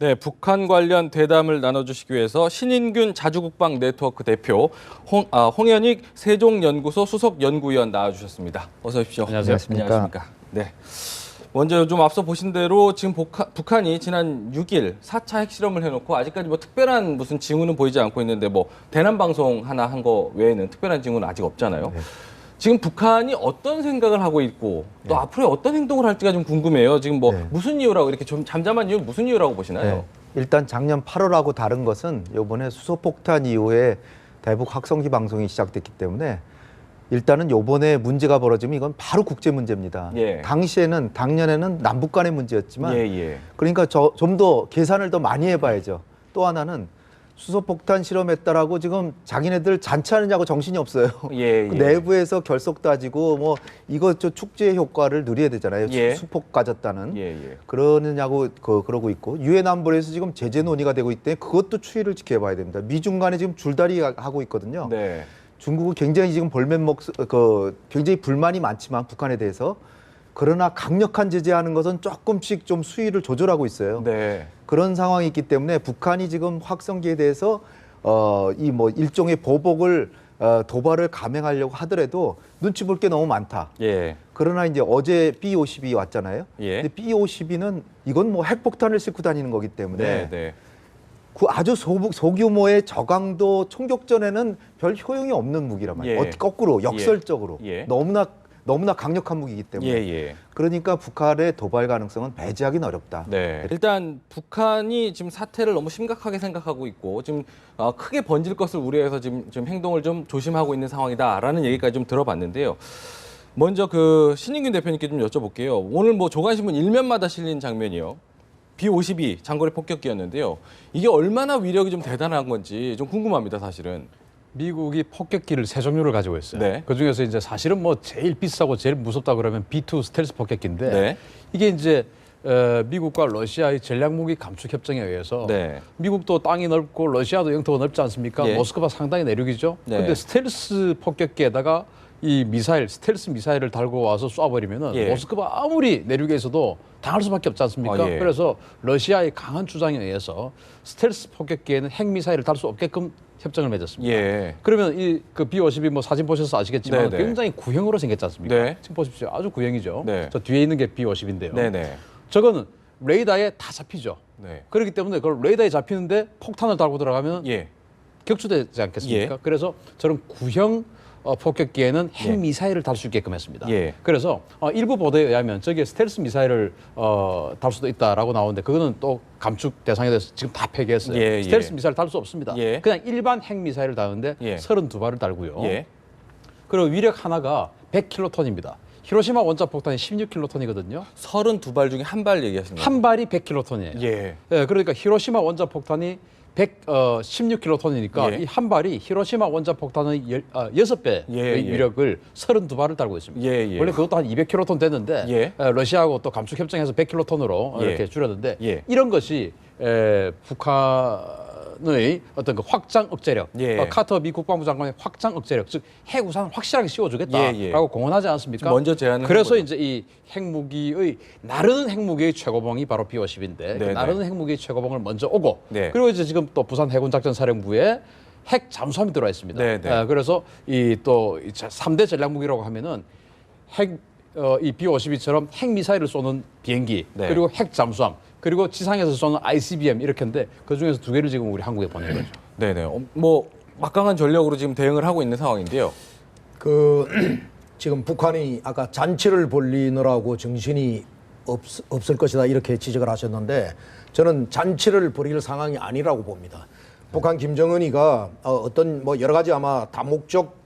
네, 북한 관련 대담을 나눠주시기 위해서 신인균 자주국방 네트워크 대표 홍현익 세종연구소 수석 연구위원 나와주셨습니다. 어서 오십시오. 안녕하십니까. 네. 먼저 좀 앞서 보신 대로 지금 북한이 지난 6일 4차 핵실험을 해놓고 아직까지 뭐 특별한 무슨 징후는 보이지 않고 있는데 뭐 대남 방송 하나 한 거 외에는 특별한 징후는 아직 없잖아요. 네. 지금 북한이 어떤 생각을 하고 있고 또 앞으로 어떤 행동을 할지가 좀 궁금해요. 지금 뭐 무슨 이유라고 이렇게 좀 잠잠한 이유 무슨 이유라고 보시나요? 네. 일단 작년 8월하고 다른 것은 이번에 수소폭탄 이후에 대북 확성기 방송이 시작됐기 때문에 일단은 이번에 문제가 벌어지면 이건 바로 국제 문제입니다. 예. 작년에는 남북 간의 문제였지만 그러니까 좀 더 계산을 더 많이 해봐야죠. 또 하나는 수소폭탄 실험했다라고 지금 자기네들 잔치하느냐고 정신이 없어요. 그 내부에서 결속 따지고 뭐 이거 저 축제 효과를 누려야 되잖아요. 수폭 가졌다는. 그러느냐고 그러고 있고 유엔 안보리에서 지금 제재 논의가 되고 있기 때문에 그것도 추이를 지켜봐야 됩니다. 미중 간에 지금 줄다리 하고 있거든요. 네. 중국은 굉장히 지금 굉장히 불만이 많지만 북한에 대해서 그러나 강력한 제재하는 것은 조금씩 좀 수위를 조절하고 있어요. 네. 그런 상황이 있기 때문에 북한이 지금 확성기에 대해서 이 뭐 일종의 보복을 도발을 감행하려고 하더라도 눈치 볼 게 너무 많다. 그러나 이제 어제 B-52 왔잖아요. 근데 B-52는 이건 뭐 핵폭탄을 싣고 다니는 거기 때문에 그 아주 소규모의 저강도 총격전에는 별 효용이 없는 무기란 말이에요. 거꾸로 역설적으로 너무나 강력한 무기이기 때문에 그러니까 북한의 도발 가능성은 배제하기는 어렵다. 일단 북한이 지금 사태를 너무 심각하게 생각하고 있고 지금 크게 번질 것을 우려해서 지금 행동을 좀 조심하고 있는 상황이다라는 얘기까지 좀 들어봤는데요. 먼저 그 신인균 대표님께 좀 여쭤볼게요. 오늘 뭐 조간신문 일면마다 실린 장면이요. B-52 장거리 폭격기였는데요. 이게 얼마나 위력이 좀 대단한 건지 좀 궁금합니다, 사실은. 미국이 폭격기를 세 종류를 가지고 있어요. 그중에서 이제 사실은 뭐 제일 비싸고 제일 무섭다 그러면 B-2 스텔스 폭격기인데 이게 이제 미국과 러시아의 전략무기 감축 협정에 의해서 미국도 땅이 넓고 러시아도 영토가 넓지 않습니까? 모스크바 상당히 내륙이죠. 그런데 스텔스 폭격기에다가 이 스텔스 미사일을 달고 와서 쏴버리면은 모스크바 아무리 내륙에 있어도 당할 수밖에 없지 않습니까? 그래서 러시아의 강한 주장에 의해서 스텔스 폭격기에는 핵미사일을 달 수 없게끔 협정을 맺었습니다. 그러면 이 그 B-52 뭐 사진 보셔서 아시겠지만 굉장히 구형으로 생겼지 않습니까? 지금 보십시오. 아주 구형이죠. 저 뒤에 있는 게 B-52인데요. 저거는 레이더에 다 잡히죠. 그렇기 때문에 그걸 레이더에 잡히는데 폭탄을 달고 들어가면 격추되지 않겠습니까? 그래서 저런 구형 폭격기에는 핵미사일을 달 수 있게끔 했습니다. 그래서 일부 보도에 의하면 저게 스텔스 미사일을 달 수도 있다라고 나오는데 그거는 또 감축 대상에 대해서 지금 다 폐기했어요. 스텔스 미사일 달 수 없습니다. 그냥 일반 핵미사일을 다는데 32발을 달고요. 그리고 위력 하나가 100킬로톤입니다. 히로시마 원자 폭탄이 16킬로톤이거든요. 32발 중에 한 발 얘기하시는 거예요? 한 발이 100킬로톤이에요. 그러니까 히로시마 원자 폭탄이 16킬로톤이니까 이 한 발이 히로시마 원자 폭탄의 6배의 위력을 32발을 달고 있습니다. 원래 그것도 한 200킬로톤 됐는데 러시아하고 또 감축 협정에서 100킬로톤으로 이렇게 줄였는데 이런 것이 북한의 어떤 그 확장 억제력, 카터 미 국방부 장관의 확장 억제력, 즉 핵 우산을 확실하게 씌워주겠다라고 공언하지 않습니까? 먼저 제안을 그래서 이제 이 핵무기의 나르는 핵무기의 최고봉이 바로 B-52인데 그 나르는 핵무기의 최고봉을 먼저 오고 그리고 이제 지금 또 부산 해군작전사령부에 핵 잠수함이 들어와 있습니다. 그래서 이 또 3대 전략무기라고 하면은 이 B-52처럼 핵미사일을 쏘는 비행기 그리고 핵 잠수함 그리고 지상에서 쏘는 ICBM 이렇게인데 그 중에서 2개를 지금 우리 한국에 보낸 거죠. 뭐 막강한 전력으로 지금 대응을 하고 있는 상황인데요. 지금 북한이 아까 잔치를 벌리느라고 정신이 없을 것이다 이렇게 지적을 하셨는데 저는 잔치를 벌일 상황이 아니라고 봅니다. 북한 김정은이가 어떤 뭐 여러 가지 아마 다목적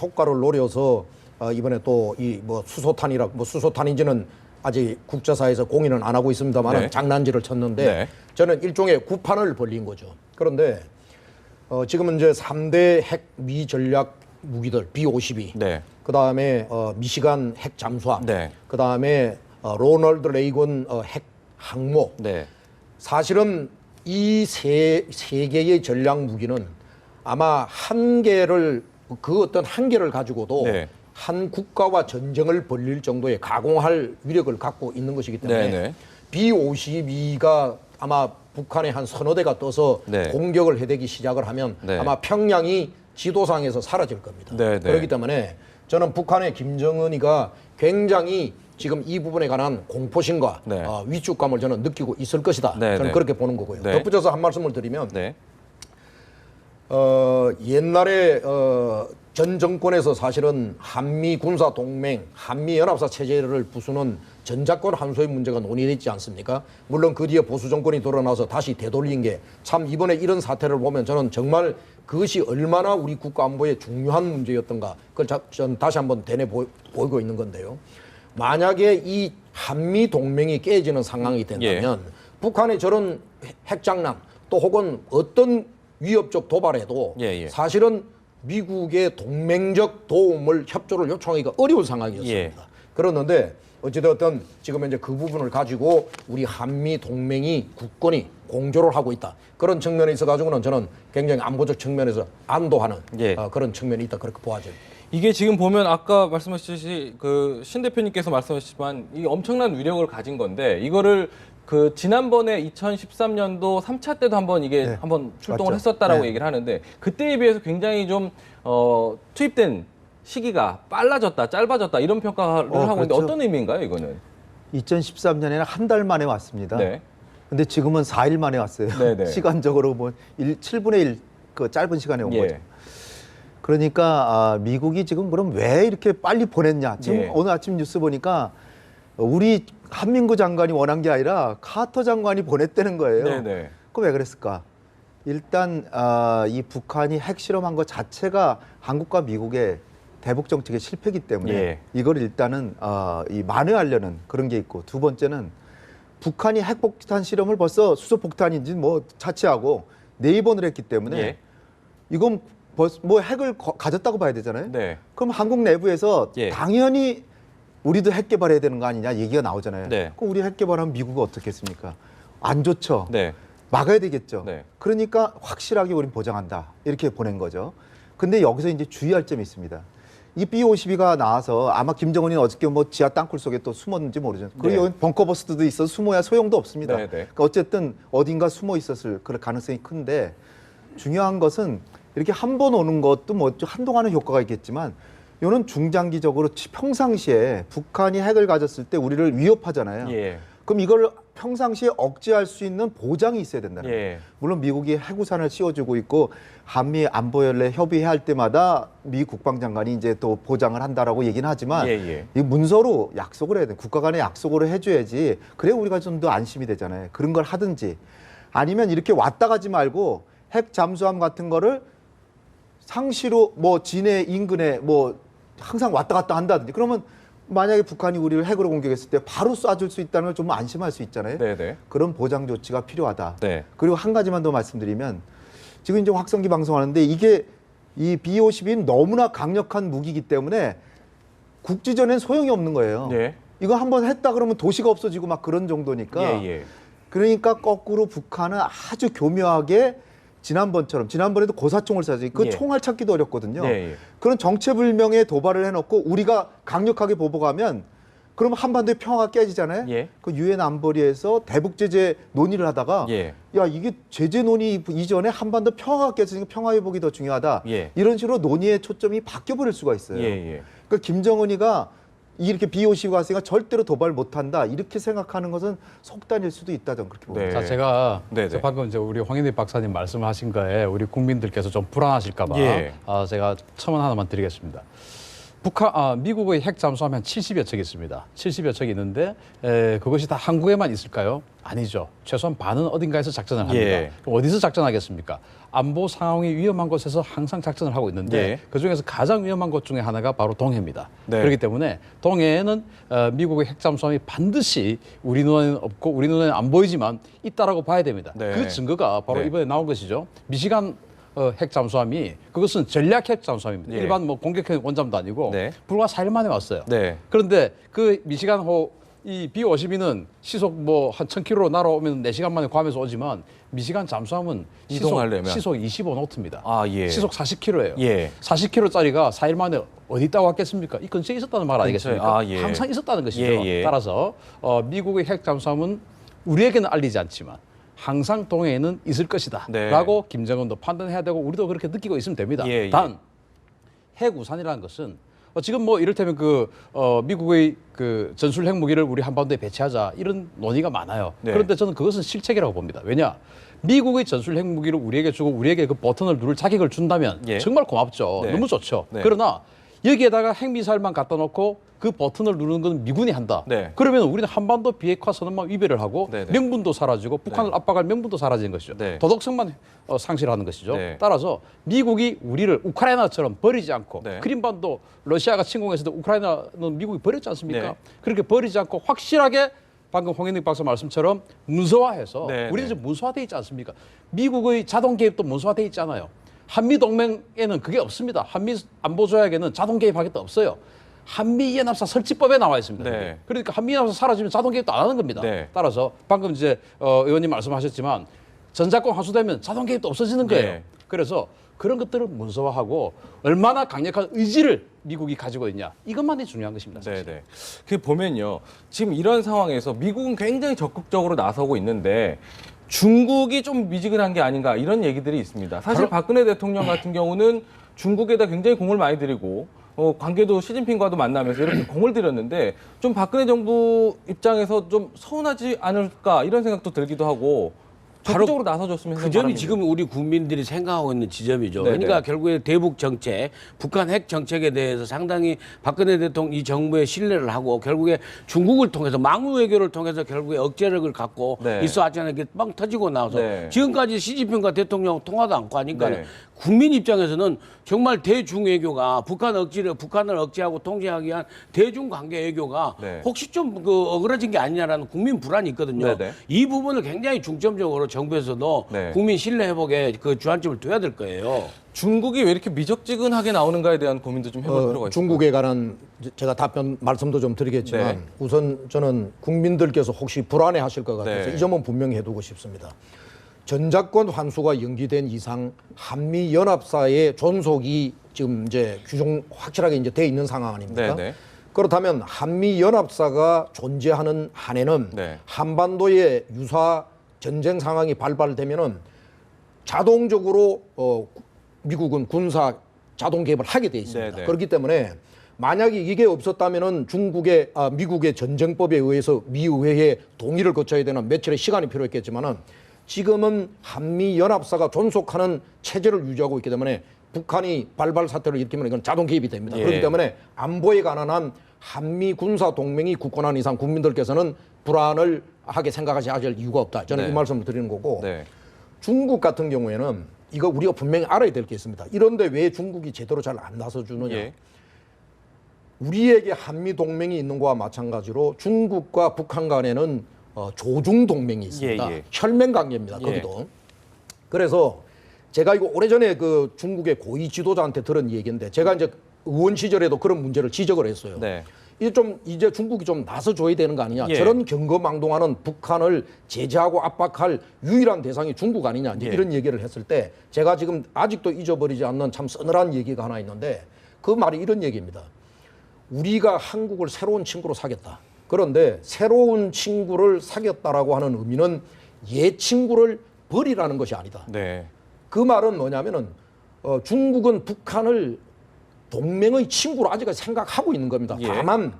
효과를 노려서 이번에 또 이 뭐 수소탄인지는 아직 국제사회에서 공인은 안 하고 있습니다만 장난질을 쳤는데 저는 일종의 구판을 벌린 거죠. 그런데 지금은 이제 3대 핵 미전략 무기들 B-52, 그다음에 미시간 핵 잠수함, 그다음에 로널드 레이건 핵 항모. 사실은 이 세 개의 전략 무기는 아마 그 어떤 한계를 가지고도 한 국가와 전쟁을 벌릴 정도의 가공할 위력을 갖고 있는 것이기 때문에 B-52가 아마 북한의 한 서너 대가 떠서 네. 공격을 해대기 시작을 하면 네. 아마 평양이 지도상에서 사라질 겁니다. 네, 네. 그렇기 때문에 저는 북한의 김정은이가 굉장히 지금 이 부분에 관한 공포심과 네. 위축감을 저는 느끼고 있을 것이다. 네, 저는 네. 그렇게 보는 거고요. 네. 덧붙여서 한 말씀을 드리면 네. 옛날에 전 정권에서 사실은 한미 군사 동맹, 한미 연합사 체제를 부수는 전작권 함소의 문제가 논의됐지 않습니까? 물론 그 뒤에 보수 정권이 돌아나서 다시 되돌린 게 참 이번에 이런 사태를 보면 저는 정말 그것이 얼마나 우리 국가 안보에 중요한 문제였던가 그걸 전 다시 한번 되뇌 보이고 있는 건데요. 만약에 이 한미 동맹이 깨지는 상황이 된다면 북한의 저런 핵장난 또 혹은 어떤 위협적 도발에도 사실은 미국의 동맹적 도움을 협조를 요청하기가 어려운 상황이었습니다. 그렇는데 어찌되었든 지금 이제 그 부분을 가지고 우리 한미 동맹이 굳건히 공조를 하고 있다. 그런 측면에 있어 가지고는 저는 굉장히 안보적 측면에서 안도하는 그런 측면이 있다. 그렇게 보아져요. 이게 지금 보면 아까 말씀하셨듯이 그 신 대표님께서 말씀하셨지만 이 엄청난 위력을 가진 건데 이거를 그 지난번에 2013년도 3차 때도 한번 이게 한번 출동을 맞죠. 했었다라고 얘기를 하는데 그때에 비해서 굉장히 좀 투입된 시기가 빨라졌다, 짧아졌다 이런 평가를 하고 있는데 그렇죠. 어떤 의미인가요, 이거는? 2013년에는 한 달 만에 왔습니다. 네. 근데 지금은 4일 만에 왔어요. 네네. 시간적으로 뭐 7분의 1 그 짧은 시간에 온 거죠. 예. 그러니까 미국이 지금 그럼 왜 이렇게 빨리 보냈냐? 지금 오늘 아침 뉴스 보니까 우리 한민구 장관이 원한 게 아니라 카터 장관이 보냈다는 거예요. 네네. 그럼 왜 그랬을까? 일단 이 북한이 핵실험한 것 자체가 한국과 미국의 대북 정책의 실패이기 때문에 이걸 일단은 이 만회하려는 그런 게 있고 두 번째는 북한이 핵폭탄 실험을 벌써 수소폭탄인지 뭐 차치하고 4번을 했기 때문에 이건 뭐 핵을 가졌다고 봐야 되잖아요. 네. 그럼 한국 내부에서 당연히 우리도 핵 개발해야 되는 거 아니냐 얘기가 나오잖아요. 네. 그럼 우리 핵 개발하면 미국은 어떻겠습니까? 안 좋죠. 네. 막아야 되겠죠. 네. 그러니까 확실하게 우린 보장한다. 이렇게 보낸 거죠. 근데 여기서 이제 주의할 점이 있습니다. 이 B-52가 나와서 아마 김정은이 어저께 뭐 지하 땅굴 속에 또 숨었는지 모르죠. 그리고 여기 벙커버스트도 있어서 숨어야 소용도 없습니다. 그러니까 어쨌든 어딘가 숨어 있었을 그럴 가능성이 큰데 중요한 것은 이렇게 한 번 오는 것도 뭐 한동안은 효과가 있겠지만 이거는 중장기적으로 평상시에 북한이 핵을 가졌을 때 우리를 위협하잖아요. 그럼 이걸 평상시에 억제할 수 있는 보장이 있어야 된다는 거예요. 물론 미국이 핵우산을 씌워주고 있고 한미 안보연례 협의할 때마다 미 국방장관이 이제 또 보장을 한다라고 얘기는 하지만 이 문서로 약속을 해야 돼. 국가 간의 약속으로 해줘야지. 그래 우리가 좀 더 안심이 되잖아요. 그런 걸 하든지 아니면 이렇게 왔다 가지 말고 핵 잠수함 같은 거를 상시로 뭐 진해 인근에 뭐 항상 왔다 갔다 한다든지 그러면 만약에 북한이 우리를 핵으로 공격했을 때 바로 쏴줄 수 있다는 걸 좀 안심할 수 있잖아요. 그런 보장 조치가 필요하다. 그리고 한 가지만 더 말씀드리면 지금 이제 확성기 방송하는데 이게 이 B-52는 너무나 강력한 무기이기 때문에 국지전엔 소용이 없는 거예요. 이거 한번 했다 그러면 도시가 없어지고 막 그런 정도니까 그러니까 거꾸로 북한은 아주 교묘하게 지난번에도 고사총을 쏴야지 그 총알 찾기도 어렵거든요. 그런 정체불명의 도발을 해놓고 우리가 강력하게 보복하면 그러면 한반도의 평화가 깨지잖아요. 그 유엔 안보리에서 대북 제재 논의를 하다가 야 이게 제재 논의 이전에 한반도 평화가 깨지니까 평화 회복이 더 중요하다. 이런 식으로 논의의 초점이 바뀌어버릴 수가 있어요. 그러니까 김정은이가 이렇게 B-52가 왔으니까 절대로 도발 못한다 이렇게 생각하는 것은 속단일 수도 있다 저는 그렇게 봅니다. 자, 제가 방금 이제 우리 황인희 박사님 말씀하신 거에 우리 국민들께서 좀 불안하실까봐 제가 첨언 하나만 드리겠습니다. 미국의 핵 잠수함이 한 70여 척 있습니다. 70여 척이 있는데 그것이 다 한국에만 있을까요? 아니죠. 최소한 반은 어딘가에서 작전을 합니다. 그럼 어디서 작전하겠습니까? 안보 상황이 위험한 곳에서 항상 작전을 하고 있는데 그중에서 가장 위험한 곳 중에 하나가 바로 동해입니다. 그렇기 때문에 동해에는 미국의 핵 잠수함이 반드시 우리 눈에는 없고 우리 눈에는 안 보이지만 있다라고 봐야 됩니다. 그 증거가 바로 이번에 나온 것이죠. 미시간 핵 잠수함이 그것은 전략 핵 잠수함입니다. 일반 뭐 공격형 원잠도 아니고 불과 4일 만에 왔어요. 그런데 그 미시간호 이 B-52는 시속 뭐 한 1000km로 날아오면 4시간 만에 구하면서 오지만 미시간 잠수함은 시속 25노트입니다. 시속 40km예요. 40km짜리가 4일 만에 어디 있다고 왔겠습니까? 이 근처에 있었다는 말 아니겠습니까? 항상 있었다는 것이죠. 따라서 미국의 핵 잠수함은 우리에게는 알리지 않지만 항상 동해에는 있을 것이다. 네. 라고 김정은도 판단해야 되고 우리도 그렇게 느끼고 있으면 됩니다. 단 핵우산이라는 것은 지금 뭐 이를테면 미국의 그 전술 핵무기를 우리 한반도에 배치하자 이런 논의가 많아요. 그런데 저는 그것은 실책이라고 봅니다. 왜냐? 미국의 전술 핵무기를 우리에게 주고 우리에게 그 버튼을 누를 자격을 준다면 정말 고맙죠. 너무 좋죠. 그러나 여기에다가 핵미사일만 갖다 놓고 그 버튼을 누르는 건 미군이 한다. 그러면 우리는 한반도 비핵화 선언만 위배를 하고 명분도 사라지고 북한을 압박할 명분도 사라지는 것이죠. 도덕성만 상실하는 것이죠. 따라서 미국이 우리를 우크라이나처럼 버리지 않고 크림반도 러시아가 침공했을 때 우크라이나는 미국이 버렸지 않습니까? 그렇게 버리지 않고 확실하게 방금 홍현익 박사 말씀처럼 문서화해서 우리는 지금 문서화돼 있지 않습니까? 미국의 자동 개입도 문서화돼 있잖아요. 한미 동맹에는 그게 없습니다. 한미 안보 조약에는 자동 개입하겠다 없어요. 한미연합사 설치법에 나와 있습니다. 그러니까 한미연합사 사라지면 자동 개입도 안 하는 겁니다. 따라서 방금 이제 의원님 말씀하셨지만 전자권 환수되면 자동 개입도 없어지는 거예요. 그래서 그런 것들을 문서화하고 얼마나 강력한 의지를 미국이 가지고 있냐 이것만이 중요한 것입니다. 사실. 그 보면요, 지금 이런 상황에서 미국은 굉장히 적극적으로 나서고 있는데 중국이 좀 미지근한 게 아닌가 이런 얘기들이 있습니다. 사실 박근혜 대통령 같은 경우는 중국에다 굉장히 공을 많이 들이고 관계도 시진핑과도 만나면서 이렇게 공을 들였는데 좀 박근혜 정부 입장에서 좀 서운하지 않을까 이런 생각도 들기도 하고 적극적으로 나서줬으면 그 점이 지금 우리 국민들이 생각하고 있는 지점이죠. 그러니까 결국에 대북 정책, 북한 핵 정책에 대해서 상당히 박근혜 대통령 이 정부의 신뢰를 하고 결국에 중국을 통해서 망무 외교를 통해서 결국에 억제력을 갖고 있어 왔잖아요. 이게 빵 터지고 나서 지금까지 시진핑과 대통령 통화도 않고 하니까 국민 입장에서는 정말 대중 외교가 북한을 억제하고 통제하기 위한 대중 관계 외교가 혹시 좀 어그러진 게 아니냐라는 국민 불안이 있거든요. 이 부분을 굉장히 중점적으로 정부에서도 국민 신뢰 회복에 그 주안점을 둬야 될 거예요. 중국이 왜 이렇게 미적지근하게 나오는가에 대한 고민도 좀 해볼 필요가 있습니다. 중국에 관한 제가 답변 말씀도 좀 드리겠지만 우선 저는 국민들께서 혹시 불안해하실 것 같아서 이 점은 분명히 해두고 싶습니다. 전자권 환수가 연기된 이상 한미 연합사의 존속이 지금 이제 규정 확실하게 이제 돼 있는 상황 아닙니까? 그렇다면 한미 연합사가 존재하는 한에는 한반도의 유사 전쟁 상황이 발발되면은 자동적으로 미국은 군사 자동 개입을 하게 돼 있습니다. 그렇기 때문에 만약에 이게 없었다면은 미국의 전쟁법에 의해서 미 의회에 동의를 거쳐야 되는 며칠의 시간이 필요했겠지만은 지금은 한미 연합사가 존속하는 체제를 유지하고 있기 때문에 북한이 발발 사태를 일으키면 이건 자동 개입이 됩니다. 그렇기 때문에 안보에 관한 한 한미 군사 동맹이 굳건한 이상 국민들께서는 불안을 하게 생각하지 않을 이유가 없다. 저는 이 말씀을 드리는 거고 중국 같은 경우에는 이거 우리가 분명히 알아야 될 게 있습니다. 이런데 왜 중국이 제대로 잘 안 나서주느냐. 우리에게 한미 동맹이 있는 거와 마찬가지로 중국과 북한 간에는 조중 동맹이 있습니다. 혈맹 관계입니다. 거기도. 그래서 제가 이거 오래전에 그 중국의 고위 지도자한테 들은 얘기인데 제가 이제 의원 시절에도 그런 문제를 지적을 했어요. 이제 중국이 좀 나서줘야 되는 거 아니냐. 저런 경거망동하는 북한을 제재하고 압박할 유일한 대상이 중국 아니냐. 이런 얘기를 했을 때 제가 지금 아직도 잊어버리지 않는 참 서늘한 얘기가 하나 있는데 그 말이 이런 얘기입니다. 우리가 한국을 새로운 친구로 사겠다. 그런데 새로운 친구를 사귀었다라고 하는 의미는 옛 친구를 버리라는 것이 아니다. 그 말은 뭐냐면은 중국은 북한을 동맹의 친구로 아직까지 생각하고 있는 겁니다. 다만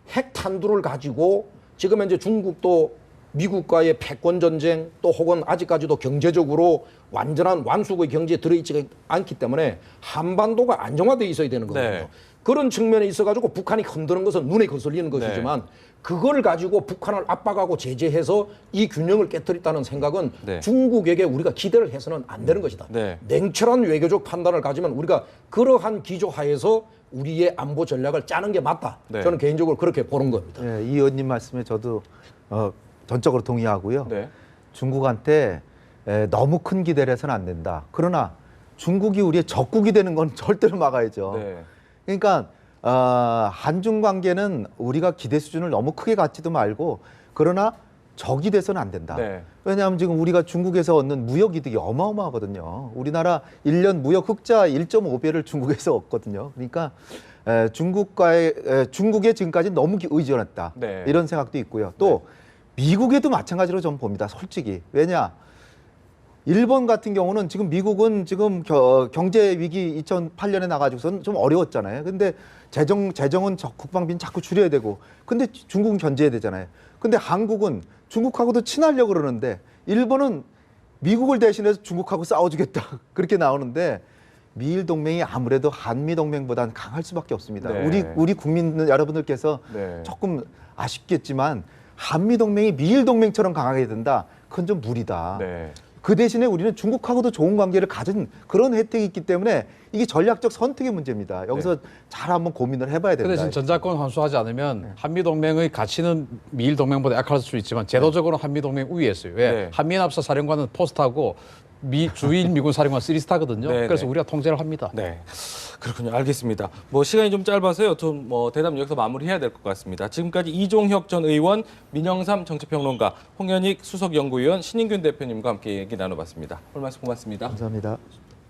핵 탄두를 가지고 지금 현재 중국도 미국과의 패권 전쟁 또 혹은 아직까지도 경제적으로 완전한 완숙의 경제에 들어있지 않기 때문에 한반도가 안정화되어 있어야 되는 거거든요. 그런 측면에 있어가지고 북한이 흔드는 것은 눈에 거슬리는 것이지만 그걸 가지고 북한을 압박하고 제재해서 이 균형을 깨뜨렸다는 생각은 중국에게 우리가 기대를 해서는 안 되는 것이다. 냉철한 외교적 판단을 가지면 우리가 그러한 기조하에서 우리의 안보 전략을 짜는 게 맞다. 저는 개인적으로 그렇게 보는 겁니다. 이 의원님 말씀에 저도 전적으로 동의하고요. 중국한테 너무 큰 기대를 해서는 안 된다. 그러나 중국이 우리의 적국이 되는 건 절대로 막아야죠. 그러니까 한중 관계는 우리가 기대 수준을 너무 크게 갖지도 말고 그러나 적이 돼서는 안 된다. 왜냐하면 지금 우리가 중국에서 얻는 무역 이득이 어마어마하거든요. 우리나라 1년 무역 흑자 1.5배를 중국에서 얻거든요. 그러니까 중국에 지금까지 너무 의존했다. 이런 생각도 있고요. 또 미국에도 마찬가지로 좀 봅니다. 솔직히. 왜냐? 일본 같은 경우는 지금 미국은 지금 경제 위기 2008년에 나가지고서는 좀 어려웠잖아요. 근데 재정은 국방비는 자꾸 줄여야 되고, 근데 중국은 견제해야 되잖아요. 근데 한국은 중국하고도 친하려고 그러는데 일본은 미국을 대신해서 중국하고 싸워주겠다 그렇게 나오는데 미일 동맹이 아무래도 한미 동맹보다는 강할 수밖에 없습니다. 네. 우리 국민 여러분들께서 네. 조금 아쉽겠지만 한미 동맹이 미일 동맹처럼 강하게 된다. 그건 좀 무리다. 네. 그 대신에 우리는 중국하고도 좋은 관계를 가진 그런 혜택이 있기 때문에 이게 전략적 선택의 문제입니다. 여기서 잘 한번 고민을 해봐야 된다. 그 대신 전자권 환수하지 않으면 한미 동맹의 가치는 미일 동맹보다 약할 수 있지만 제도적으로 한미 동맹 우위에 있어요. 왜? 네. 한미연합사 사령관은 포스트하고 주일 미군 사령관 3스타거든요. 네, 그래서 네. 우리가 통제를 합니다. 네. 그렇군요. 알겠습니다. 뭐 시간이 좀 짧아서요. 좀 대답 여기서 마무리해야 될 것 같습니다. 지금까지 이종혁 전 의원, 민영삼 정치평론가, 홍현익 수석연구위원, 신인균 대표님과 함께 얘기 나눠봤습니다. 오늘 말씀 고맙습니다. 감사합니다.